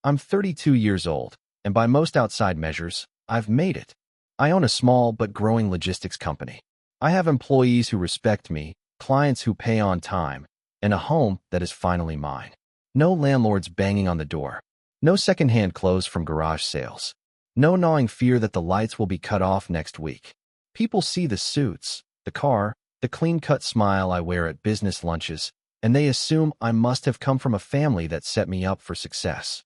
I'm 32 years old, and by most outside measures, I've made it. I own a small but growing logistics company. I have employees who respect me, clients who pay on time, and a home that is finally mine. No landlords banging on the door. No secondhand clothes from garage sales. No gnawing fear that the lights will be cut off next week. People see the suits, the car, the clean-cut smile I wear at business lunches, and they assume I must have come from a family that set me up for success.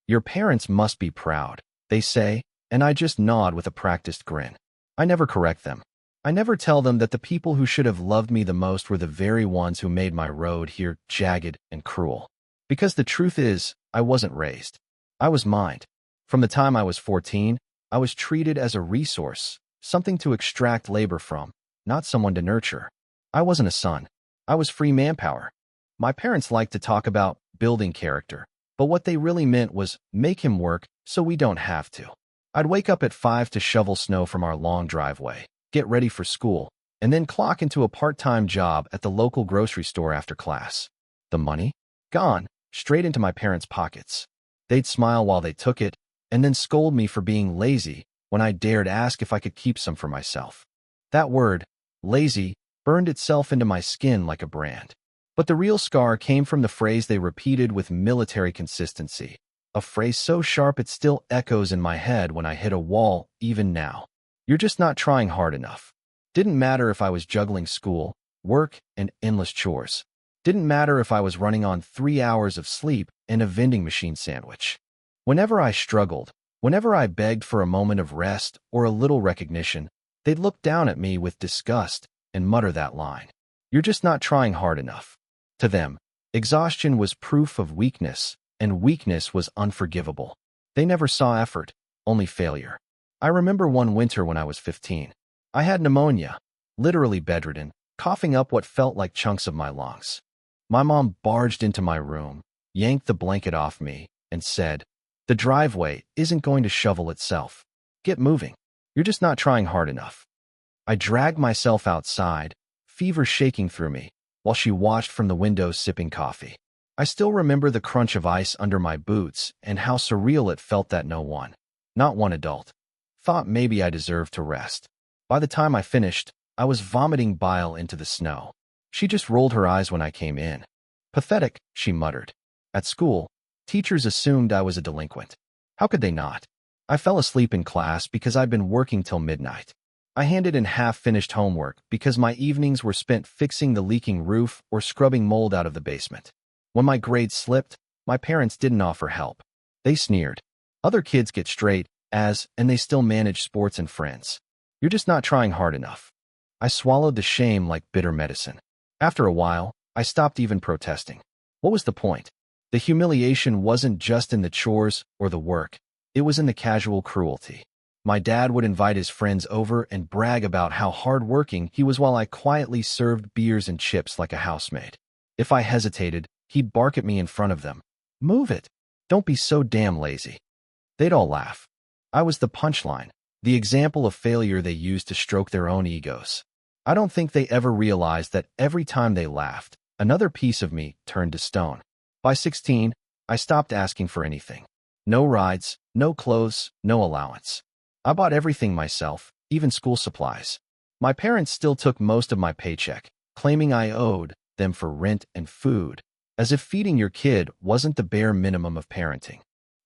Your parents must be proud, they say, and I just nod with a practiced grin. I never correct them. I never tell them that the people who should have loved me the most were the very ones who made my road here jagged and cruel. Because the truth is, I wasn't raised. I was mined. From the time I was 14, I was treated as a resource, something to extract labor from, not someone to nurture. I wasn't a son. I was free manpower. My parents liked to talk about building character, but what they really meant was make him work so we don't have to. I'd wake up at 5 to shovel snow from our long driveway, get ready for school, and then clock into a part-time job at the local grocery store after class. The money? Gone, straight into my parents' pockets. They'd smile while they took it, and then scold me for being lazy when I dared ask if I could keep some for myself. That word, lazy, burned itself into my skin like a brand. But the real scar came from the phrase they repeated with military consistency, a phrase so sharp it still echoes in my head when I hit a wall, even now. You're just not trying hard enough. Didn't matter if I was juggling school, work, and endless chores. Didn't matter if I was running on 3 hours of sleep and a vending machine sandwich. Whenever I struggled, whenever I begged for a moment of rest or a little recognition, they'd look down at me with disgust and mutter that line. You're just not trying hard enough. To them, exhaustion was proof of weakness, and weakness was unforgivable. They never saw effort, only failure. I remember one winter when I was 15. I had pneumonia, literally bedridden, coughing up what felt like chunks of my lungs. My mom barged into my room, yanked the blanket off me, and said, "The driveway isn't going to shovel itself. Get moving. You're just not trying hard enough." I dragged myself outside, fever shaking through me, while she watched from the window sipping coffee. I still remember the crunch of ice under my boots and how surreal it felt that no one, not one adult, thought maybe I deserved to rest. By the time I finished, I was vomiting bile into the snow. She just rolled her eyes when I came in. Pathetic, she muttered. At school, teachers assumed I was a delinquent. How could they not? I fell asleep in class because I'd been working till midnight. I handed in half-finished homework because my evenings were spent fixing the leaking roof or scrubbing mold out of the basement. When my grades slipped, my parents didn't offer help. They sneered. Other kids get straight A's, and they still manage sports and friends. You're just not trying hard enough. I swallowed the shame like bitter medicine. After a while, I stopped even protesting. What was the point? The humiliation wasn't just in the chores or the work. It was in the casual cruelty. My dad would invite his friends over and brag about how hard-working he was while I quietly served beers and chips like a housemaid. If I hesitated, he'd bark at me in front of them. Move it. Don't be so damn lazy. They'd all laugh. I was the punchline, the example of failure they used to stroke their own egos. I don't think they ever realized that every time they laughed, another piece of me turned to stone. By 16, I stopped asking for anything. No rides, no clothes, no allowance. I bought everything myself, even school supplies. My parents still took most of my paycheck, claiming I owed them for rent and food, as if feeding your kid wasn't the bare minimum of parenting.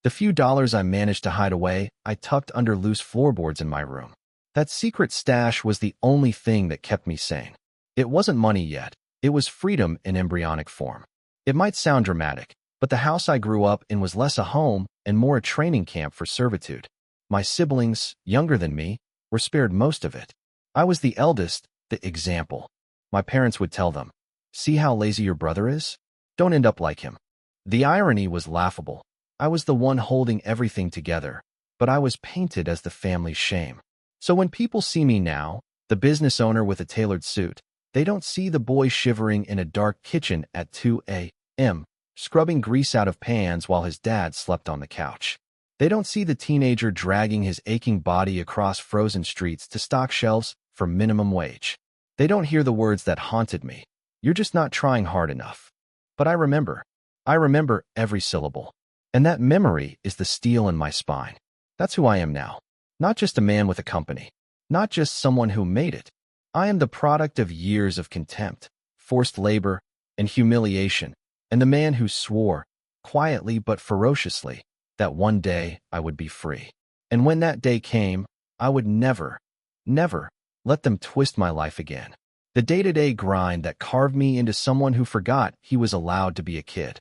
The few dollars I managed to hide away, I tucked under loose floorboards in my room. That secret stash was the only thing that kept me sane. It wasn't money yet. It was freedom in embryonic form. It might sound dramatic, but the house I grew up in was less a home and more a training camp for servitude. My siblings, younger than me, were spared most of it. I was the eldest, the example. My parents would tell them, "See how lazy your brother is? Don't end up like him." The irony was laughable. I was the one holding everything together, but I was painted as the family's shame. So when people see me now, the business owner with a tailored suit, they don't see the boy shivering in a dark kitchen at 2 a.m., scrubbing grease out of pans while his dad slept on the couch. They don't see the teenager dragging his aching body across frozen streets to stock shelves for minimum wage. They don't hear the words that haunted me. You're just not trying hard enough. But I remember every syllable. And that memory is the steel in my spine. That's who I am now. Not just a man with a company. Not just someone who made it. I am the product of years of contempt, forced labor, and humiliation, and the man who swore, quietly but ferociously, that one day I would be free. And when that day came, I would never, never let them twist my life again. The day-to-day grind that carved me into someone who forgot he was allowed to be a kid.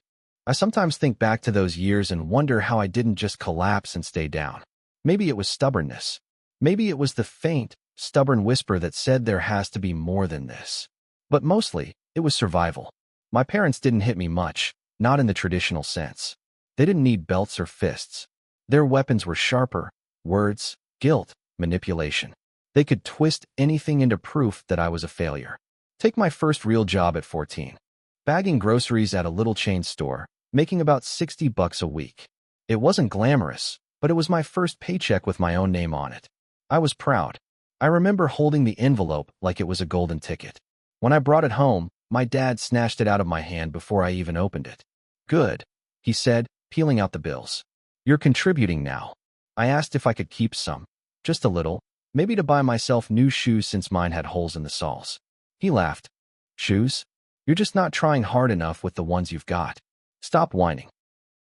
I sometimes think back to those years and wonder how I didn't just collapse and stay down. Maybe it was stubbornness. Maybe it was the faint, stubborn whisper that said there has to be more than this. But mostly, it was survival. My parents didn't hit me much, not in the traditional sense. They didn't need belts or fists. Their weapons were sharper: words, guilt, manipulation. They could twist anything into proof that I was a failure. Take my first real job at 14. Bagging groceries at a little chain store, making about $60 a week. It wasn't glamorous, but it was my first paycheck with my own name on it. I was proud. I remember holding the envelope like it was a golden ticket. When I brought it home, my dad snatched it out of my hand before I even opened it. "Good," he said, peeling out the bills. "You're contributing now." I asked if I could keep some. Just a little, maybe to buy myself new shoes since mine had holes in the soles. He laughed. "Shoes? You're just not trying hard enough with the ones you've got. Stop whining."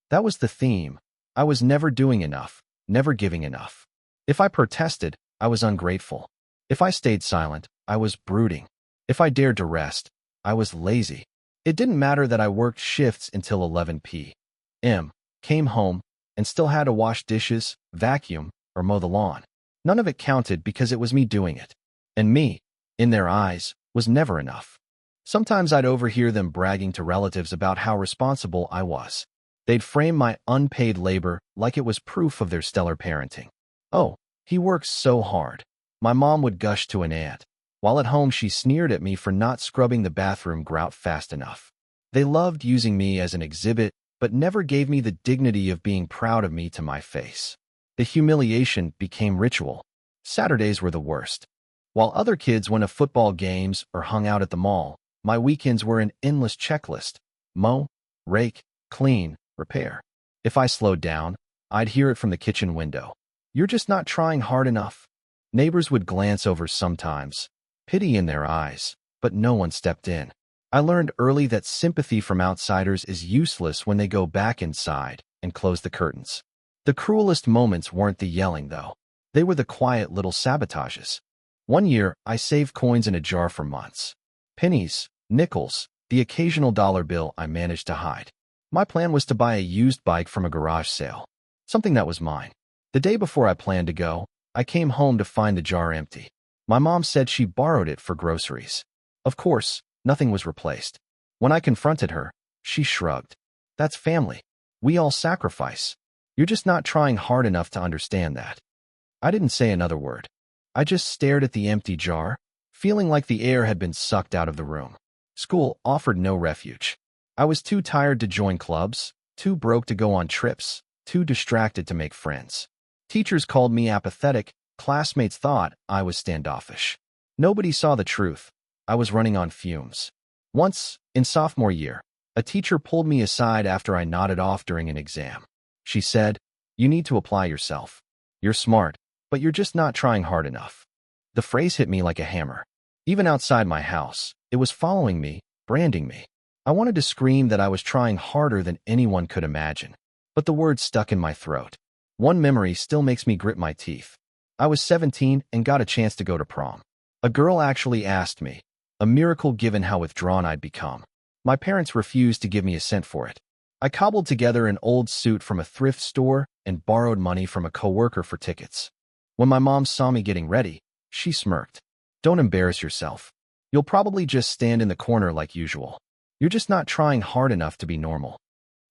That was the theme. I was never doing enough, never giving enough. If I protested, I was ungrateful. If I stayed silent, I was brooding. If I dared to rest, I was lazy. It didn't matter that I worked shifts until 11 p.m., came home, and still had to wash dishes, vacuum, or mow the lawn. None of it counted because it was me doing it. And me, in their eyes, was never enough. Sometimes I'd overhear them bragging to relatives about how responsible I was. They'd frame my unpaid labor like it was proof of their stellar parenting. "Oh, he works so hard," my mom would gush to an aunt, while at home she sneered at me for not scrubbing the bathroom grout fast enough. They loved using me as an exhibit, but never gave me the dignity of being proud of me to my face. The humiliation became ritual. Saturdays were the worst. While other kids went to football games or hung out at the mall, my weekends were an endless checklist: mow, rake, clean, repair. If I slowed down, I'd hear it from the kitchen window. "You're just not trying hard enough." Neighbors would glance over sometimes, pity in their eyes, but no one stepped in. I learned early that sympathy from outsiders is useless when they go back inside and close the curtains. The cruelest moments weren't the yelling, though. They were the quiet little sabotages. One year, I saved coins in a jar for months. Pennies, nickels, the occasional dollar bill I managed to hide. My plan was to buy a used bike from a garage sale, something that was mine. The day before I planned to go, I came home to find the jar empty. My mom said she borrowed it for groceries. Of course, nothing was replaced. When I confronted her, she shrugged. "That's family. We all sacrifice. You're just not trying hard enough to understand that." I didn't say another word. I just stared at the empty jar, feeling like the air had been sucked out of the room. School offered no refuge. I was too tired to join clubs, too broke to go on trips, too distracted to make friends. Teachers called me apathetic, classmates thought I was standoffish. Nobody saw the truth. I was running on fumes. Once, in sophomore year, a teacher pulled me aside after I nodded off during an exam. She said, "You need to apply yourself. You're smart, but you're just not trying hard enough." The phrase hit me like a hammer. Even outside my house, it was following me, branding me. I wanted to scream that I was trying harder than anyone could imagine, but the words stuck in my throat. One memory still makes me grit my teeth. I was 17 and got a chance to go to prom. A girl actually asked me, a miracle given how withdrawn I'd become. My parents refused to give me a cent for it. I cobbled together an old suit from a thrift store and borrowed money from a coworker for tickets. When my mom saw me getting ready, she smirked. "Don't embarrass yourself. You'll probably just stand in the corner like usual. You're just not trying hard enough to be normal."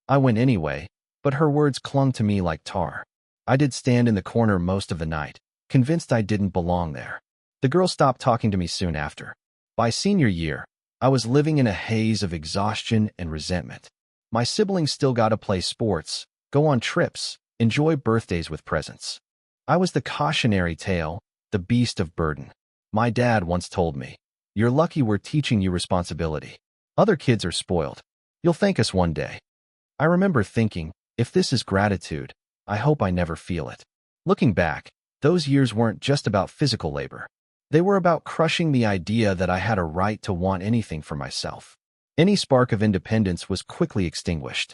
I went anyway, but her words clung to me like tar. I did stand in the corner most of the night, convinced I didn't belong there. The girl stopped talking to me soon after. By senior year, I was living in a haze of exhaustion and resentment. My siblings still got to play sports, go on trips, enjoy birthdays with presents. I was the cautionary tale, the beast of burden. My dad once told me, "You're lucky we're teaching you responsibility. Other kids are spoiled. You'll thank us one day." I remember thinking, If this is gratitude, I hope I never feel it. Looking back, those years weren't just about physical labor. They were about crushing the idea that I had a right to want anything for myself. Any spark of independence was quickly extinguished.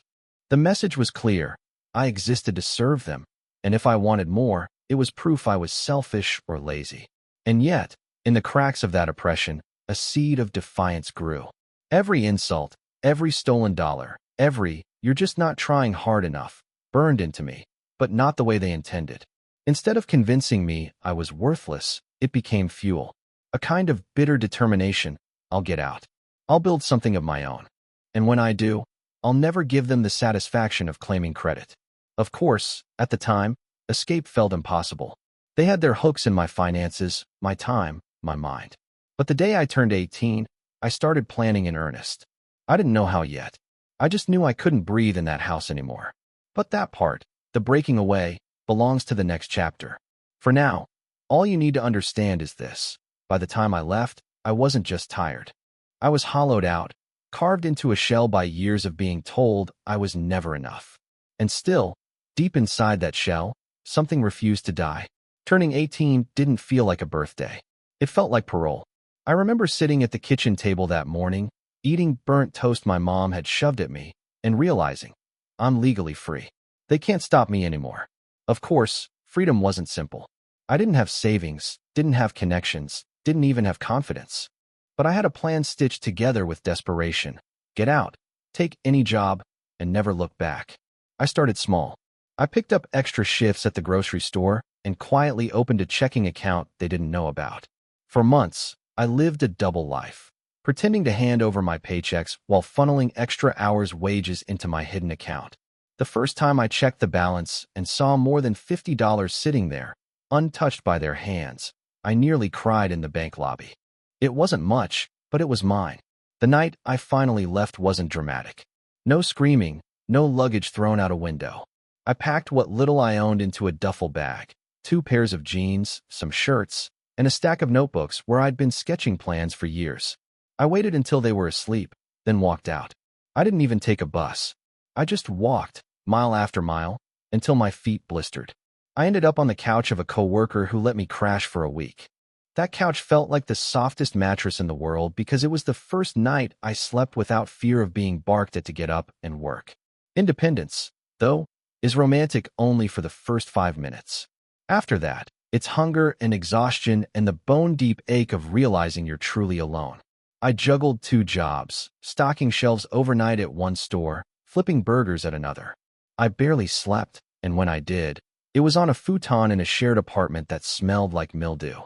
The message was clear. I existed to serve them, and if I wanted more, it was proof I was selfish or lazy. And yet, in the cracks of that oppression, a seed of defiance grew. Every insult, every stolen dollar, every, "you're just not trying hard enough," burned into me, but not the way they intended. Instead of convincing me I was worthless, it became fuel. A kind of bitter determination. I'll get out. I'll build something of my own. And when I do, I'll never give them the satisfaction of claiming credit. Of course, at the time, escape felt impossible. They had their hooks in my finances, my time, my mind. But the day I turned 18, I started planning in earnest. I didn't know how yet. I just knew I couldn't breathe in that house anymore. But that part, the breaking away, belongs to the next chapter. For now, all you need to understand is this. By the time I left, I wasn't just tired. I was hollowed out, carved into a shell by years of being told I was never enough. And still, deep inside that shell, something refused to die. Turning 18 didn't feel like a birthday. It felt like parole. I remember sitting at the kitchen table that morning, eating burnt toast my mom had shoved at me, and realizing, I'm legally free. They can't stop me anymore. Of course, freedom wasn't simple. I didn't have savings, didn't have connections, didn't even have confidence. But I had a plan stitched together with desperation. Get out, take any job, and never look back. I started small. I picked up extra shifts at the grocery store and quietly opened a checking account they didn't know about. For months, I lived a double life, pretending to hand over my paychecks while funneling extra hours' wages into my hidden account. The first time I checked the balance and saw more than $50 sitting there, untouched by their hands, I nearly cried in the bank lobby. It wasn't much, but it was mine. The night I finally left wasn't dramatic. No screaming, no luggage thrown out a window. I packed what little I owned into a duffel bag, 2 pairs of jeans, some shirts, and a stack of notebooks where I'd been sketching plans for years. I waited until they were asleep, then walked out. I didn't even take a bus. I just walked, mile after mile, until my feet blistered. I ended up on the couch of a coworker who let me crash for a week. That couch felt like the softest mattress in the world because it was the first night I slept without fear of being barked at to get up and work. Independence, though, is romantic only for the first 5 minutes. After that, it's hunger and exhaustion and the bone-deep ache of realizing you're truly alone. I juggled 2 jobs, stocking shelves overnight at one store, flipping burgers at another. I barely slept, and when I did, it was on a futon in a shared apartment that smelled like mildew.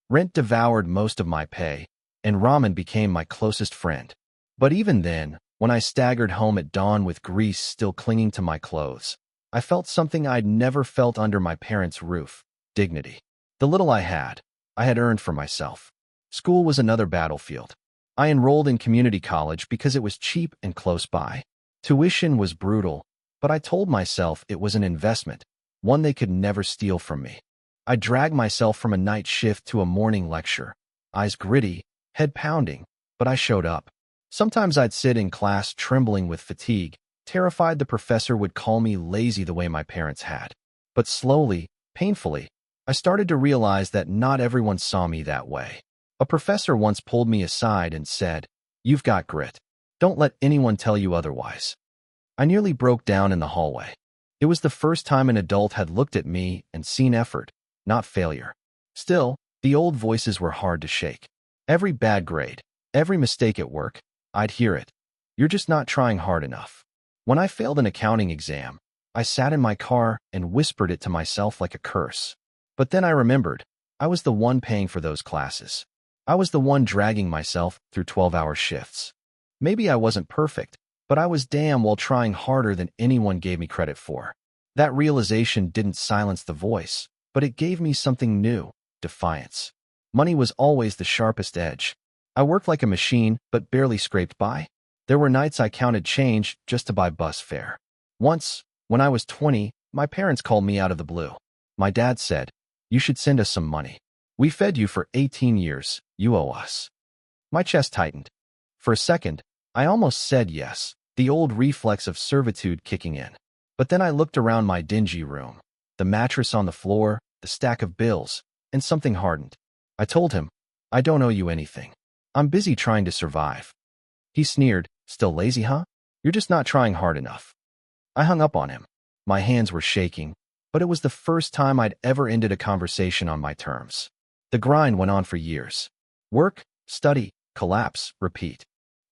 Rent devoured most of my pay, and ramen became my closest friend. But even then, when I staggered home at dawn with grease still clinging to my clothes, I felt something I'd never felt under my parents' roof: dignity. The little I had earned for myself. School was another battlefield. I enrolled in community college because it was cheap and close by. Tuition was brutal, but I told myself it was an investment, one they could never steal from me. I dragged myself from a night shift to a morning lecture, eyes gritty, head pounding, but I showed up. Sometimes I'd sit in class trembling with fatigue, terrified the professor would call me lazy the way my parents had. But slowly, painfully, I started to realize that not everyone saw me that way. A professor once pulled me aside and said, "You've got grit. Don't let anyone tell you otherwise." I nearly broke down in the hallway. It was the first time an adult had looked at me and seen effort, not failure. Still, the old voices were hard to shake. Every bad grade, every mistake at work, I'd hear it. "You're just not trying hard enough." When I failed an accounting exam, I sat in my car and whispered it to myself like a curse. But then I remembered, I was the one paying for those classes. I was the one dragging myself through 12-hour shifts. Maybe I wasn't perfect, but I was damn well trying harder than anyone gave me credit for. That realization didn't silence the voice, but it gave me something new: defiance. Money was always the sharpest edge. I worked like a machine, but barely scraped by. There were nights I counted change just to buy bus fare. Once, when I was 20, my parents called me out of the blue. My dad said, "You should send us some money. We fed you for 18 years. You owe us." My chest tightened. For a second, I almost said yes, the old reflex of servitude kicking in. But then I looked around my dingy room, the mattress on the floor, the stack of bills, and something hardened. I told him, "I don't owe you anything. I'm busy trying to survive." He sneered, "Still lazy, huh? You're just not trying hard enough." I hung up on him. My hands were shaking, but it was the first time I'd ever ended a conversation on my terms. The grind went on for years. Work, study, collapse, repeat.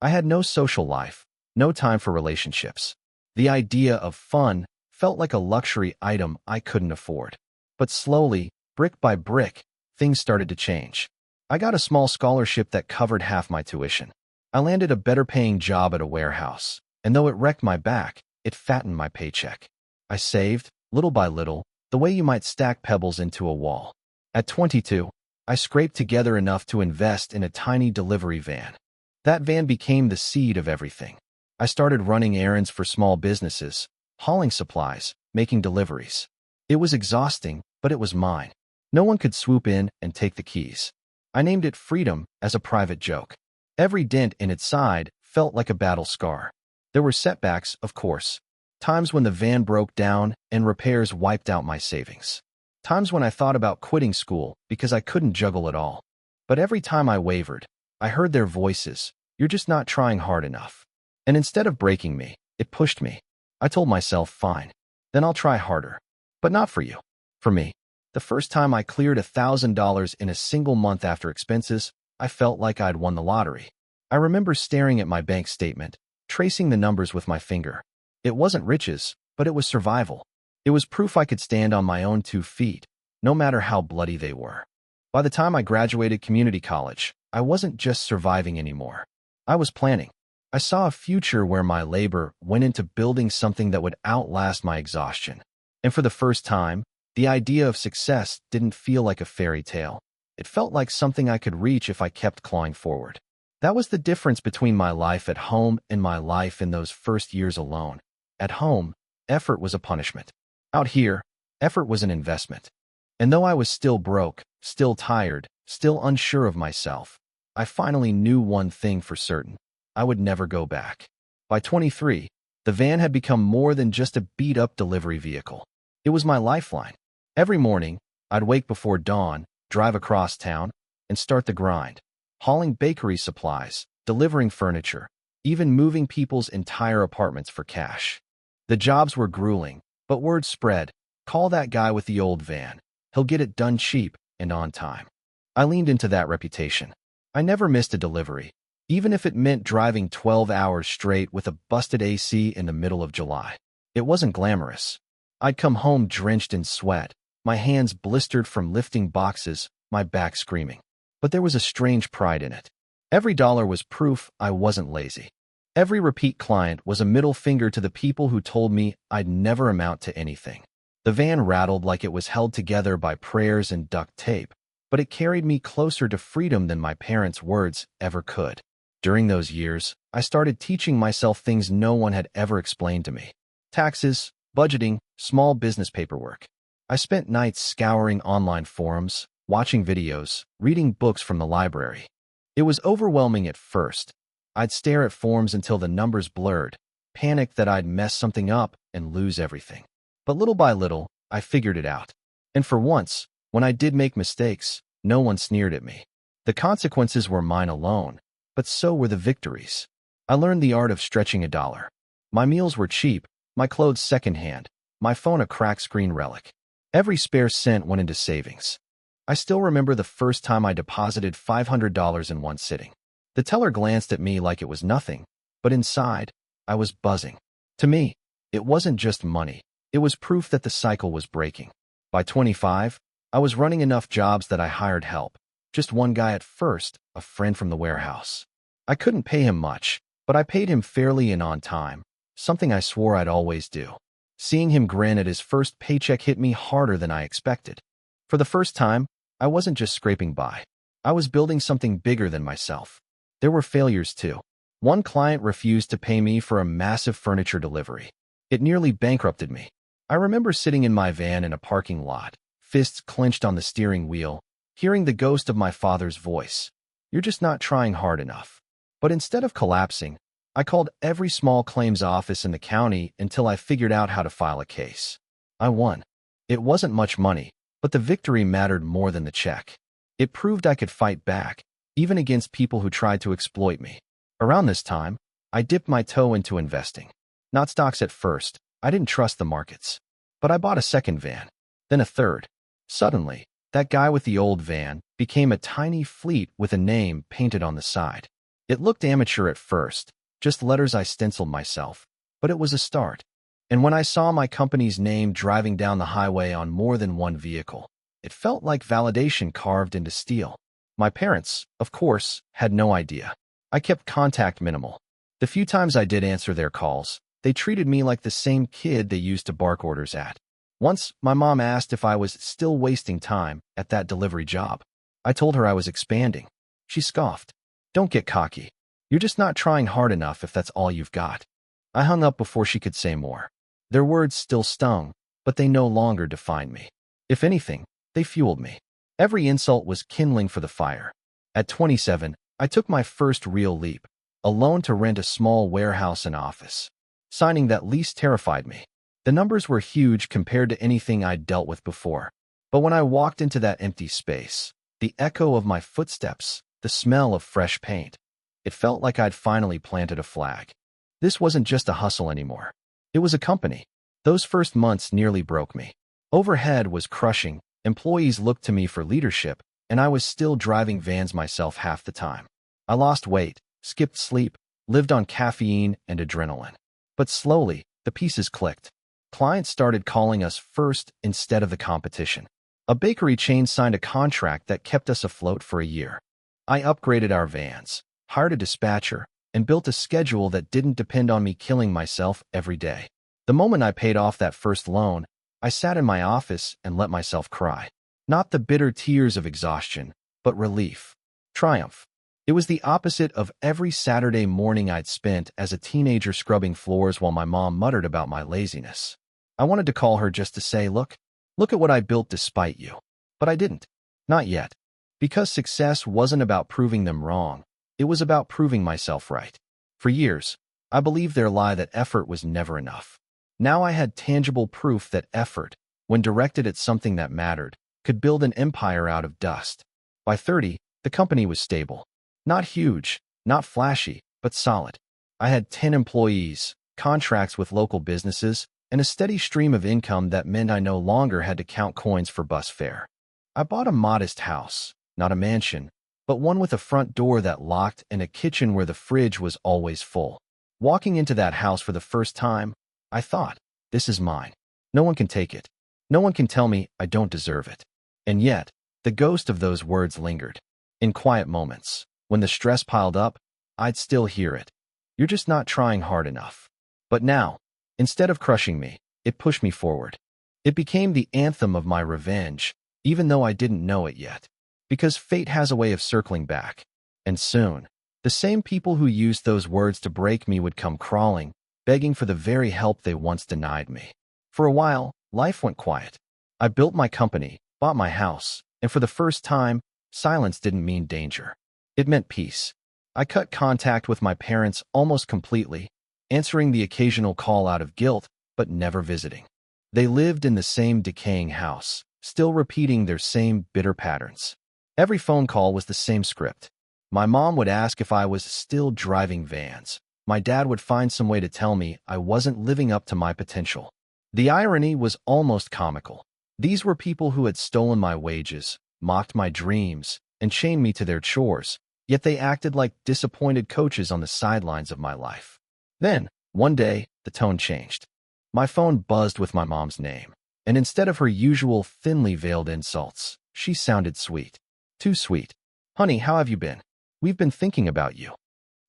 I had no social life, no time for relationships. The idea of fun felt like a luxury item I couldn't afford. But slowly, brick by brick, things started to change. I got a small scholarship that covered half my tuition. I landed a better-paying job at a warehouse, and though it wrecked my back, it fattened my paycheck. I saved, little by little, the way you might stack pebbles into a wall. At 22, I scraped together enough to invest in a tiny delivery van. That van became the seed of everything. I started running errands for small businesses, hauling supplies, making deliveries. It was exhausting, but it was mine. No one could swoop in and take the keys. I named it Freedom as a private joke. Every dent in its side felt like a battle scar. There were setbacks, of course. Times when the van broke down and repairs wiped out my savings. Times when I thought about quitting school because I couldn't juggle it all. But every time I wavered, I heard their voices, "You're just not trying hard enough." And instead of breaking me, it pushed me. I told myself, "Fine, then I'll try harder." But not for you. For me. The first time I cleared $1,000 in a single month after expenses, I felt like I'd won the lottery. I remember staring at my bank statement, tracing the numbers with my finger. It wasn't riches, but it was survival. It was proof I could stand on my own 2 feet, no matter how bloody they were. By the time I graduated community college, I wasn't just surviving anymore. I was planning. I saw a future where my labor went into building something that would outlast my exhaustion. And for the first time, the idea of success didn't feel like a fairy tale. It felt like something I could reach if I kept clawing forward. That was the difference between my life at home and my life in those first years alone. At home, effort was a punishment. Out here, effort was an investment. And though I was still broke, still tired, still unsure of myself, I finally knew one thing for certain. I would never go back. By 23, the van had become more than just a beat-up delivery vehicle. It was my lifeline. Every morning, I'd wake before dawn, drive across town, and start the grind. Hauling bakery supplies, delivering furniture, even moving people's entire apartments for cash. The jobs were grueling, but word spread. Call that guy with the old van. He'll get it done cheap and on time. I leaned into that reputation. I never missed a delivery, even if it meant driving 12 hours straight with a busted AC in the middle of July. It wasn't glamorous. I'd come home drenched in sweat, my hands blistered from lifting boxes, my back screaming. But there was a strange pride in it. Every dollar was proof I wasn't lazy. Every repeat client was a middle finger to the people who told me I'd never amount to anything. The van rattled like it was held together by prayers and duct tape, but it carried me closer to freedom than my parents' words ever could. During those years, I started teaching myself things no one had ever explained to me. Taxes, budgeting, small business paperwork. I spent nights scouring online forums, watching videos, reading books from the library. It was overwhelming at first. I'd stare at forms until the numbers blurred, panic that I'd mess something up and lose everything. But little by little, I figured it out. And for once, when I did make mistakes, no one sneered at me. The consequences were mine alone, but so were the victories. I learned the art of stretching $1. My meals were cheap, my clothes secondhand, my phone a cracked screen relic. Every spare cent went into savings. I still remember the first time I deposited $500 in one sitting. The teller glanced at me like it was nothing, but inside, I was buzzing. To me, it wasn't just money. It was proof that the cycle was breaking. By 25, I was running enough jobs that I hired help. Just one guy at first, a friend from the warehouse. I couldn't pay him much, but I paid him fairly and on time, something I swore I'd always do. Seeing him grin at his first paycheck hit me harder than I expected. For the first time, I wasn't just scraping by. I was building something bigger than myself. There were failures too. One client refused to pay me for a massive furniture delivery. It nearly bankrupted me. I remember sitting in my van in a parking lot, fists clenched on the steering wheel, hearing the ghost of my father's voice. "You're just not trying hard enough." But instead of collapsing, I called every small claims office in the county until I figured out how to file a case. I won. It wasn't much money, but the victory mattered more than the check. It proved I could fight back, even against people who tried to exploit me. Around this time, I dipped my toe into investing. Not stocks at first. I didn't trust the markets. But I bought a second van, then a third. Suddenly, that guy with the old van became a tiny fleet with a name painted on the side. It looked amateur at first, just letters I stenciled myself, but it was a start. And when I saw my company's name driving down the highway on more than one vehicle, it felt like validation carved into steel. My parents, of course, had no idea. I kept contact minimal. The few times I did answer their calls, they treated me like the same kid they used to bark orders at. Once, my mom asked if I was still wasting time at that delivery job. I told her I was expanding. She scoffed. "Don't get cocky. You're just not trying hard enough if that's all you've got." I hung up before she could say more. Their words still stung, but they no longer defined me. If anything, they fueled me. Every insult was kindling for the fire. At 27, I took my first real leap, a loan to rent a small warehouse and office. Signing that lease terrified me. The numbers were huge compared to anything I'd dealt with before. But when I walked into that empty space, the echo of my footsteps, the smell of fresh paint, it felt like I'd finally planted a flag. This wasn't just a hustle anymore. It was a company. Those first months nearly broke me. Overhead was crushing, employees looked to me for leadership, and I was still driving vans myself half the time. I lost weight, skipped sleep, lived on caffeine and adrenaline. But slowly, the pieces clicked. Clients started calling us first instead of the competition. A bakery chain signed a contract that kept us afloat for a year. I upgraded our vans, hired a dispatcher, and built a schedule that didn't depend on me killing myself every day. The moment I paid off that first loan, I sat in my office and let myself cry. Not the bitter tears of exhaustion, but relief. Triumph. It was the opposite of every Saturday morning I'd spent as a teenager scrubbing floors while my mom muttered about my laziness. I wanted to call her just to say, look at what I built despite you. But I didn't. Not yet. Because success wasn't about proving them wrong. It was about proving myself right. For years, I believed their lie that effort was never enough. Now I had tangible proof that effort, when directed at something that mattered, could build an empire out of dust. By 30, the company was stable. Not huge, not flashy, but solid. I had 10 employees, contracts with local businesses, and a steady stream of income that meant I no longer had to count coins for bus fare. I bought a modest house, not a mansion, but one with a front door that locked and a kitchen where the fridge was always full. Walking into that house for the first time, I thought, this is mine. No one can take it. No one can tell me I don't deserve it. And yet, the ghost of those words lingered. In quiet moments, when the stress piled up, I'd still hear it. You're just not trying hard enough. But now, instead of crushing me, it pushed me forward. It became the anthem of my revenge, even though I didn't know it yet. Because fate has a way of circling back. And soon, the same people who used those words to break me would come crawling, begging for the very help they once denied me. For a while, life went quiet. I built my company, bought my house, and for the first time, silence didn't mean danger. It meant peace. I cut contact with my parents almost completely, answering the occasional call out of guilt, but never visiting. They lived in the same decaying house, still repeating their same bitter patterns. Every phone call was the same script. My mom would ask if I was still driving vans. My dad would find some way to tell me I wasn't living up to my potential. The irony was almost comical. These were people who had stolen my wages, mocked my dreams, and chained me to their chores, yet they acted like disappointed coaches on the sidelines of my life. Then, one day, the tone changed. My phone buzzed with my mom's name, and instead of her usual thinly veiled insults, she sounded sweet. Too sweet. "Honey, how have you been? We've been thinking about you."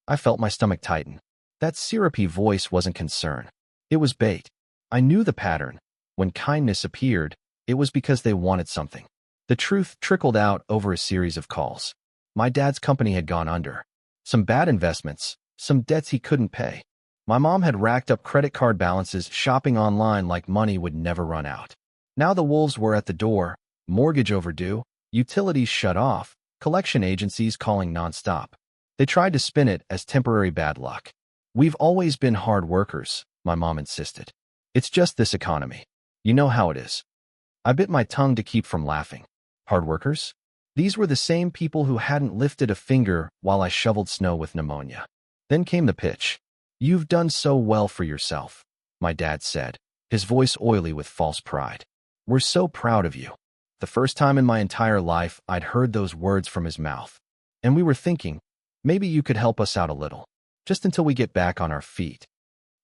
I felt my stomach tighten. That syrupy voice wasn't concern. It was bait. I knew the pattern. When kindness appeared, it was because they wanted something. The truth trickled out over a series of calls. My dad's company had gone under. Some bad investments, some debts he couldn't pay. My mom had racked up credit card balances shopping online like money would never run out. Now the wolves were at the door, mortgage overdue, utilities shut off, collection agencies calling nonstop. They tried to spin it as temporary bad luck. We've always been hard workers, my mom insisted. It's just this economy. You know how it is. I bit my tongue to keep from laughing. Hard workers? These were the same people who hadn't lifted a finger while I shoveled snow with pneumonia. Then came the pitch. You've done so well for yourself, my dad said, his voice oily with false pride. We're so proud of you. The first time in my entire life I'd heard those words from his mouth. And we were thinking, maybe you could help us out a little, just until we get back on our feet.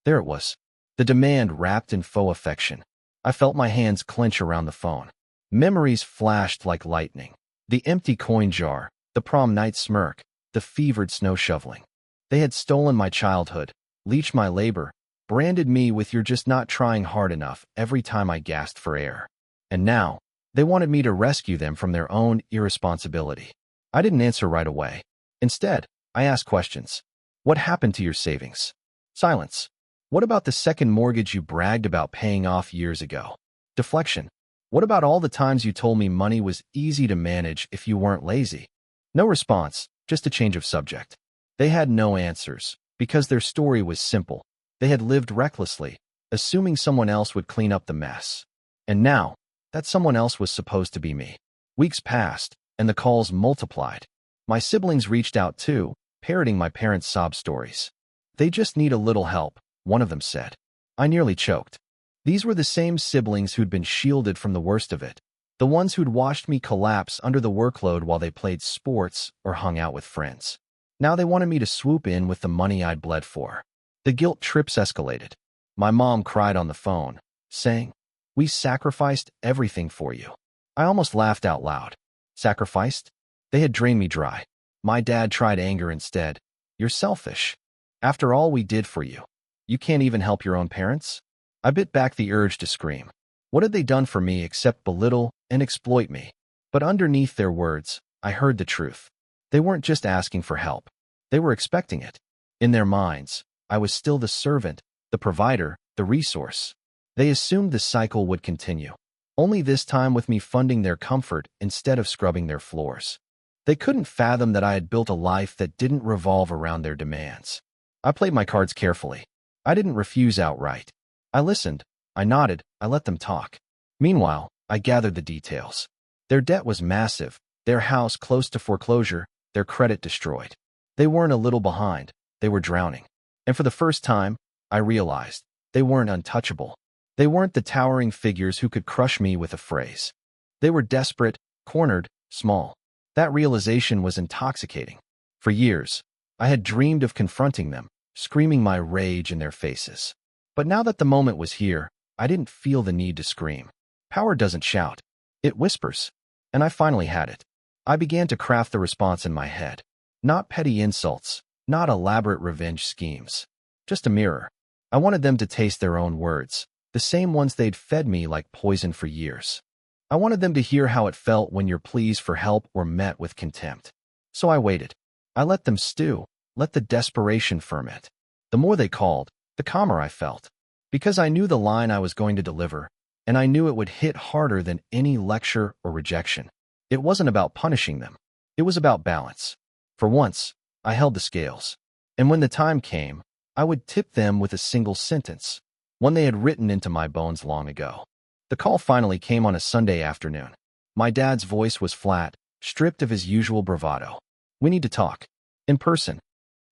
There it was, the demand wrapped in faux affection. I felt my hands clench around the phone. Memories flashed like lightning. The empty coin jar, the prom night smirk, the fevered snow shoveling. They had stolen my childhood, leached my labor, branded me with "you're just not trying hard enough" every time I gasped for air. And now, they wanted me to rescue them from their own irresponsibility. I didn't answer right away. Instead, I asked questions. What happened to your savings? Silence. What about the second mortgage you bragged about paying off years ago? Deflection. What about all the times you told me money was easy to manage if you weren't lazy? No response, just a change of subject. They had no answers, because their story was simple. They had lived recklessly, assuming someone else would clean up the mess. And now, that someone else was supposed to be me. Weeks passed, and the calls multiplied. My siblings reached out too, parroting my parents' sob stories. They just need a little help, one of them said. I nearly choked. These were the same siblings who'd been shielded from the worst of it, the ones who'd watched me collapse under the workload while they played sports or hung out with friends. Now they wanted me to swoop in with the money I'd bled for. The guilt trips escalated. My mom cried on the phone, saying, "We sacrificed everything for you." I almost laughed out loud. Sacrificed? They had drained me dry. My dad tried anger instead. You're selfish. After all we did for you, you can't even help your own parents? I bit back the urge to scream. What had they done for me except belittle and exploit me? But underneath their words, I heard the truth. They weren't just asking for help. They were expecting it. In their minds, I was still the servant, the provider, the resource. They assumed the cycle would continue, only this time with me funding their comfort instead of scrubbing their floors. They couldn't fathom that I had built a life that didn't revolve around their demands. I played my cards carefully. I didn't refuse outright. I listened, I nodded, I let them talk. Meanwhile, I gathered the details. Their debt was massive, their house close to foreclosure, their credit destroyed. They weren't a little behind, they were drowning. And for the first time, I realized they weren't untouchable. They weren't the towering figures who could crush me with a phrase. They were desperate, cornered, small. That realization was intoxicating. For years, I had dreamed of confronting them, screaming my rage in their faces. But now that the moment was here, I didn't feel the need to scream. Power doesn't shout. It whispers. And I finally had it. I began to craft the response in my head. Not petty insults, not elaborate revenge schemes. Just a mirror. I wanted them to taste their own words, the same ones they'd fed me like poison for years. I wanted them to hear how it felt when your pleas for help were met with contempt. So I waited. I let them stew, let the desperation ferment. The more they called, the calmer I felt. Because I knew the line I was going to deliver, and I knew it would hit harder than any lecture or rejection. It wasn't about punishing them. It was about balance. For once, I held the scales. And when the time came, I would tip them with a single sentence, one they had written into my bones long ago. The call finally came on a Sunday afternoon. My dad's voice was flat, stripped of his usual bravado. We need to talk. In person.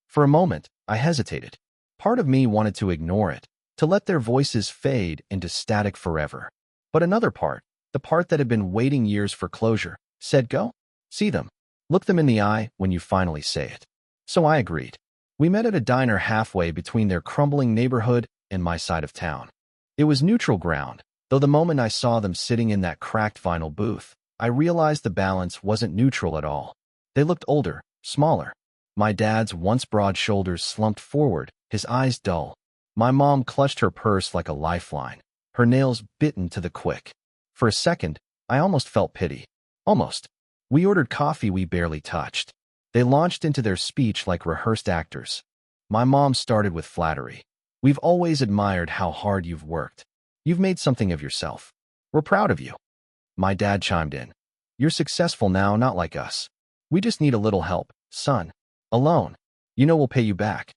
For a moment, I hesitated. Part of me wanted to ignore it, to let their voices fade into static forever. But another part, the part that had been waiting years for closure, said go. See them. Look them in the eye when you finally say it. So I agreed. We met at a diner halfway between their crumbling neighborhood and my side of town. It was neutral ground, though the moment I saw them sitting in that cracked vinyl booth, I realized the balance wasn't neutral at all. They looked older, smaller. My dad's once broad shoulders slumped forward, his eyes dull. My mom clutched her purse like a lifeline, her nails bitten to the quick. For a second, I almost felt pity. Almost. We ordered coffee we barely touched. They launched into their speech like rehearsed actors. My mom started with flattery. We've always admired how hard you've worked. You've made something of yourself. We're proud of you. My dad chimed in. You're successful now, not like us. We just need a little help, son. A loan. You know we'll pay you back.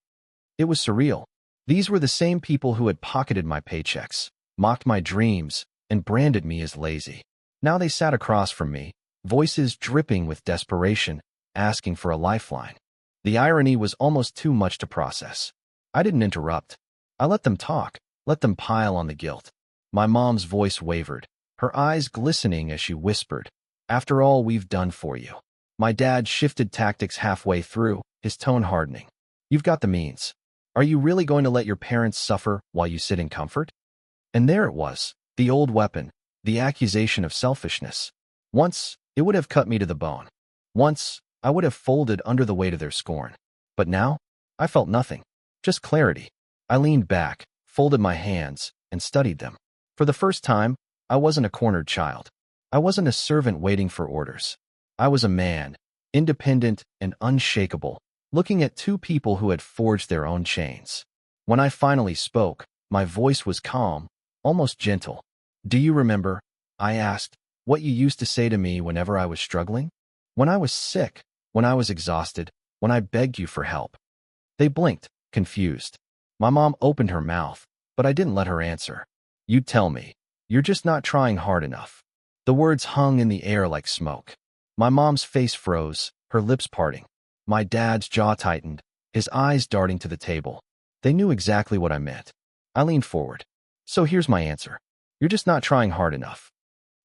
It was surreal. These were the same people who had pocketed my paychecks, mocked my dreams, and branded me as lazy. Now they sat across from me, voices dripping with desperation, asking for a lifeline. The irony was almost too much to process. I didn't interrupt. I let them talk, let them pile on the guilt. My mom's voice wavered, her eyes glistening as she whispered, "After all we've done for you." My dad shifted tactics halfway through, his tone hardening. "You've got the means. Are you really going to let your parents suffer while you sit in comfort?" And there it was, the old weapon, the accusation of selfishness. Once, it would have cut me to the bone. Once, I would have folded under the weight of their scorn. But now, I felt nothing, just clarity. I leaned back, folded my hands, and studied them. For the first time, I wasn't a cornered child. I wasn't a servant waiting for orders. I was a man, independent and unshakable, looking at two people who had forged their own chains. When I finally spoke, my voice was calm, almost gentle. "Do you remember," I asked, "what you used to say to me whenever I was struggling? When I was sick, when I was exhausted, when I begged you for help?" They blinked, confused. My mom opened her mouth, but I didn't let her answer. "You'd tell me, you're just not trying hard enough." The words hung in the air like smoke. My mom's face froze, her lips parting. My dad's jaw tightened, his eyes darting to the table. They knew exactly what I meant. I leaned forward. "So here's my answer. You're just not trying hard enough."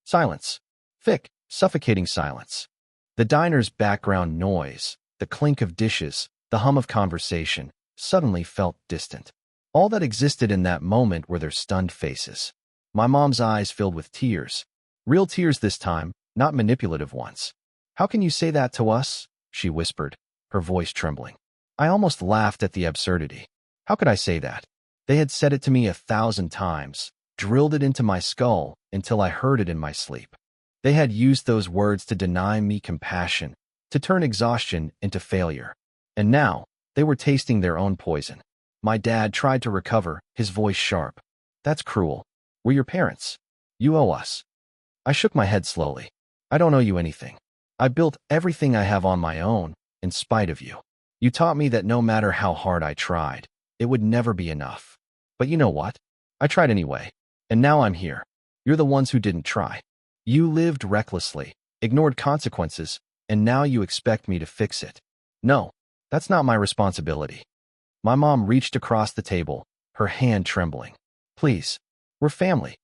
Silence. Thick, suffocating silence. The diner's background noise, the clink of dishes, the hum of conversation, suddenly felt distant. All that existed in that moment were their stunned faces. My mom's eyes filled with tears. Real tears this time, not manipulative ones. "How can you say that to us?" she whispered, her voice trembling. I almost laughed at the absurdity. How could I say that? They had said it to me 1,000 times, drilled it into my skull until I heard it in my sleep. They had used those words to deny me compassion, to turn exhaustion into failure. And now, they were tasting their own poison. My dad tried to recover, his voice sharp. "That's cruel. We're your parents. You owe us." I shook my head slowly. "I don't owe you anything. I built everything I have on my own, in spite of you. You taught me that no matter how hard I tried, it would never be enough. But you know what? I tried anyway. And now I'm here. You're the ones who didn't try. You lived recklessly, ignored consequences, and now you expect me to fix it. No, that's not my responsibility." My mom reached across the table, her hand trembling. "Please, we're family."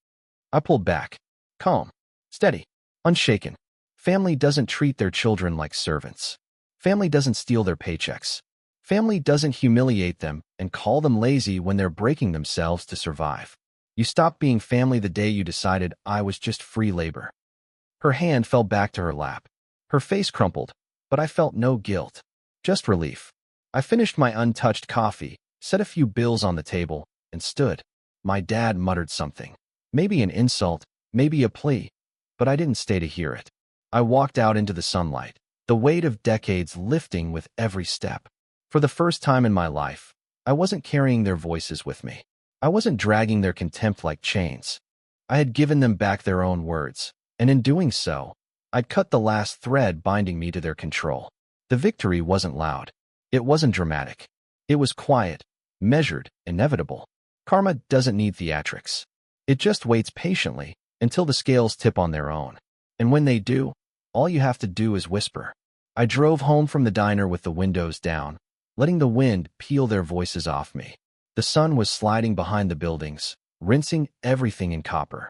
I pulled back, calm, steady, unshaken. Family doesn't treat their children like servants. Family doesn't steal their paychecks. Family doesn't humiliate them and call them lazy when they're breaking themselves to survive. You stopped being family the day you decided I was just free labor. Her hand fell back to her lap. Her face crumpled, but I felt no guilt, just relief. I finished my untouched coffee, set a few bills on the table, and stood. My dad muttered something. Maybe an insult, maybe a plea, but I didn't stay to hear it. I walked out into the sunlight, the weight of decades lifting with every step. For the first time in my life, I wasn't carrying their voices with me. I wasn't dragging their contempt like chains. I had given them back their own words, and in doing so, I'd cut the last thread binding me to their control. The victory wasn't loud. It wasn't dramatic. It was quiet, measured, inevitable. Karma doesn't need theatrics. It just waits patiently until the scales tip on their own. And when they do, all you have to do is whisper. I drove home from the diner with the windows down, letting the wind peel their voices off me. The sun was sliding behind the buildings, rinsing everything in copper.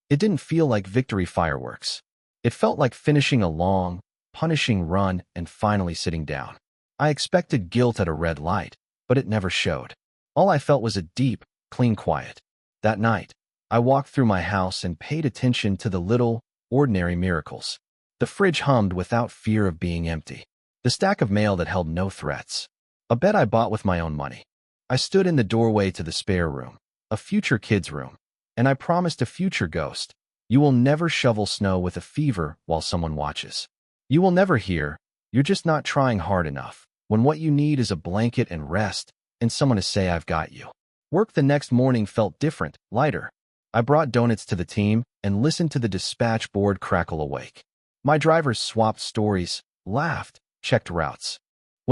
It didn't feel like victory fireworks. It felt like finishing a long, punishing run and finally sitting down. I expected guilt at a red light, but it never showed. All I felt was a deep, clean quiet. That night, I walked through my house and paid attention to the little, ordinary miracles. The fridge hummed without fear of being empty. The stack of mail that held no threats. A bed I bought with my own money. I stood in the doorway to the spare room, a future kid's room, and I promised a future ghost, "You will never shovel snow with a fever while someone watches. You will never hear, 'You're just not trying hard enough,' when what you need is a blanket and rest and someone to say, 'I've got you.'" Work the next morning felt different, lighter. I brought donuts to the team and listened to the dispatch board crackle awake. My drivers swapped stories, laughed, checked routes.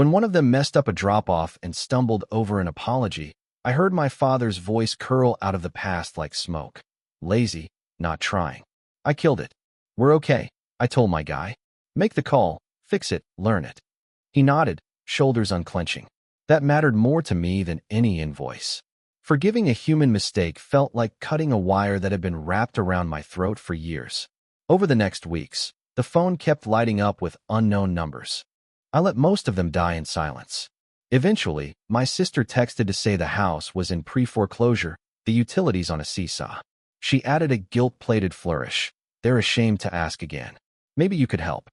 When one of them messed up a drop-off and stumbled over an apology, I heard my father's voice curl out of the past like smoke. Lazy, not trying. I killed it. We're okay, I told my guy. Make the call, fix it, learn it. He nodded, shoulders unclenching. That mattered more to me than any invoice. Forgiving a human mistake felt like cutting a wire that had been wrapped around my throat for years. Over the next weeks, the phone kept lighting up with unknown numbers. I let most of them die in silence. Eventually, my sister texted to say the house was in pre-foreclosure, the utilities on a seesaw. She added a guilt-plated flourish. They're ashamed to ask again. Maybe you could help.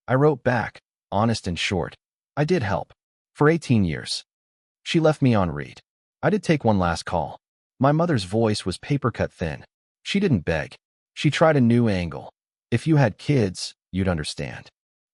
I wrote back, honest and short. I did help. For 18 years. She left me on read. I did take one last call. My mother's voice was paper-cut thin. She didn't beg. She tried a new angle. If you had kids, you'd understand.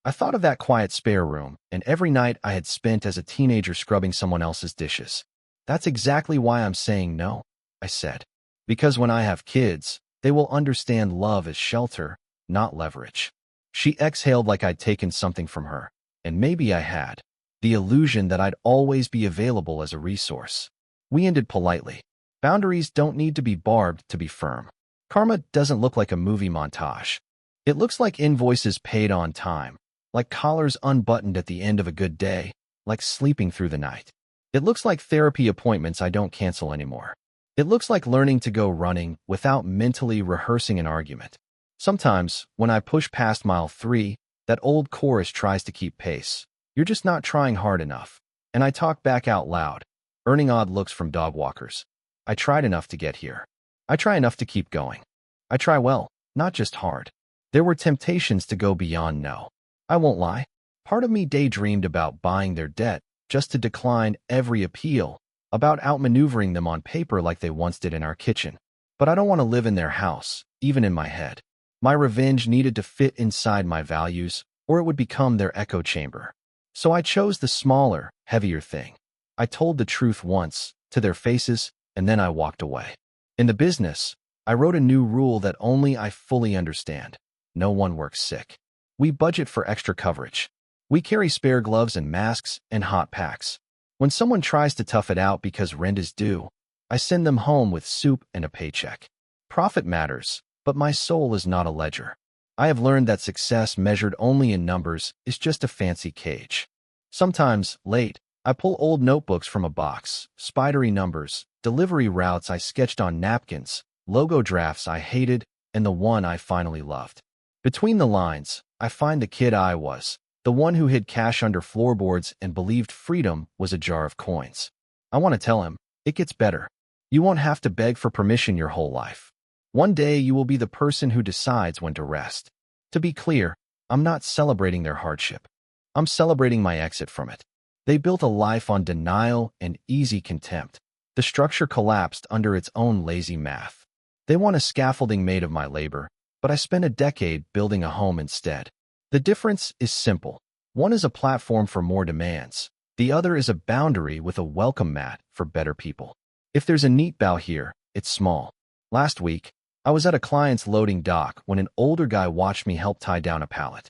I thought of that quiet spare room and every night I had spent as a teenager scrubbing someone else's dishes. That's exactly why I'm saying no, I said. Because when I have kids, they will understand love as shelter, not leverage. She exhaled like I'd taken something from her, and maybe I had. The illusion that I'd always be available as a resource. We ended politely. Boundaries don't need to be barbed to be firm. Karma doesn't look like a movie montage. It looks like invoices paid on time, like collars unbuttoned at the end of a good day, like sleeping through the night. It looks like therapy appointments I don't cancel anymore. It looks like learning to go running without mentally rehearsing an argument. Sometimes, when I push past mile 3, that old chorus tries to keep pace. You're just not trying hard enough. And I talk back out loud, earning odd looks from dog walkers. I tried enough to get here. I try enough to keep going. I try well, not just hard. There were temptations to go beyond no. I won't lie. Part of me daydreamed about buying their debt just to decline every appeal, about outmaneuvering them on paper like they once did in our kitchen. But I don't want to live in their house, even in my head. My revenge needed to fit inside my values, or it would become their echo chamber. So I chose the smaller, heavier thing. I told the truth once, to their faces, and then I walked away. In the business, I wrote a new rule that only I fully understand. No one works sick. We budget for extra coverage. We carry spare gloves and masks and hot packs. When someone tries to tough it out because rent is due, I send them home with soup and a paycheck. Profit matters, but my soul is not a ledger. I have learned that success measured only in numbers is just a fancy cage. Sometimes, late, I pull old notebooks from a box, spidery numbers, delivery routes I sketched on napkins, logo drafts I hated, and the one I finally loved. Between the lines, I find the kid I was, the one who hid cash under floorboards and believed freedom was a jar of coins. I want to tell him, it gets better. You won't have to beg for permission your whole life. One day you will be the person who decides when to rest. To be clear, I'm not celebrating their hardship. I'm celebrating my exit from it. They built a life on denial and easy contempt. The structure collapsed under its own lazy math. They want a scaffolding made of my labor, but I spent a decade building a home instead. The difference is simple. One is a platform for more demands. The other is a boundary with a welcome mat for better people. If there's a neat bow here, it's small. Last week, I was at a client's loading dock when an older guy watched me help tie down a pallet.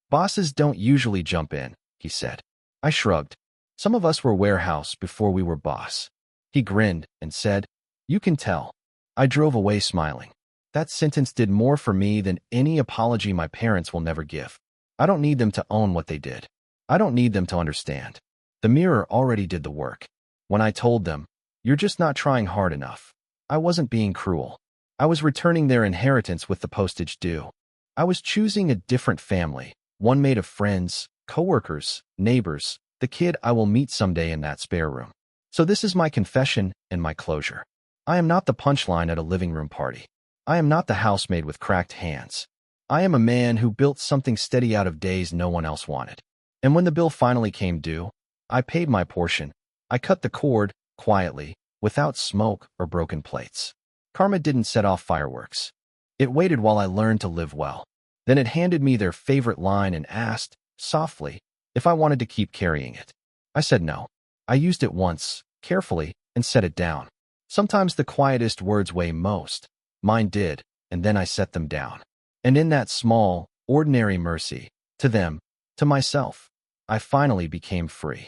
Bosses don't usually jump in, he said. I shrugged. Some of us were warehouse before we were boss. He grinned and said, "You can tell." I drove away smiling. That sentence did more for me than any apology my parents will never give. I don't need them to own what they did. I don't need them to understand. The mirror already did the work. When I told them, "You're just not trying hard enough," I wasn't being cruel. I was returning their inheritance with the postage due. I was choosing a different family, one made of friends, coworkers, neighbors, the kid I will meet someday in that spare room. So this is my confession and my closure. I am not the punchline at a living room party. I am not the housemaid with cracked hands. I am a man who built something steady out of days no one else wanted. And when the bill finally came due, I paid my portion. I cut the cord, quietly, without smoke or broken plates. Karma didn't set off fireworks. It waited while I learned to live well. Then it handed me their favorite line and asked, softly, if I wanted to keep carrying it. I said no. I used it once, carefully, and set it down. Sometimes the quietest words weigh most. Mine did, and then I set them down. And in that small, ordinary mercy, to them, to myself, I finally became free.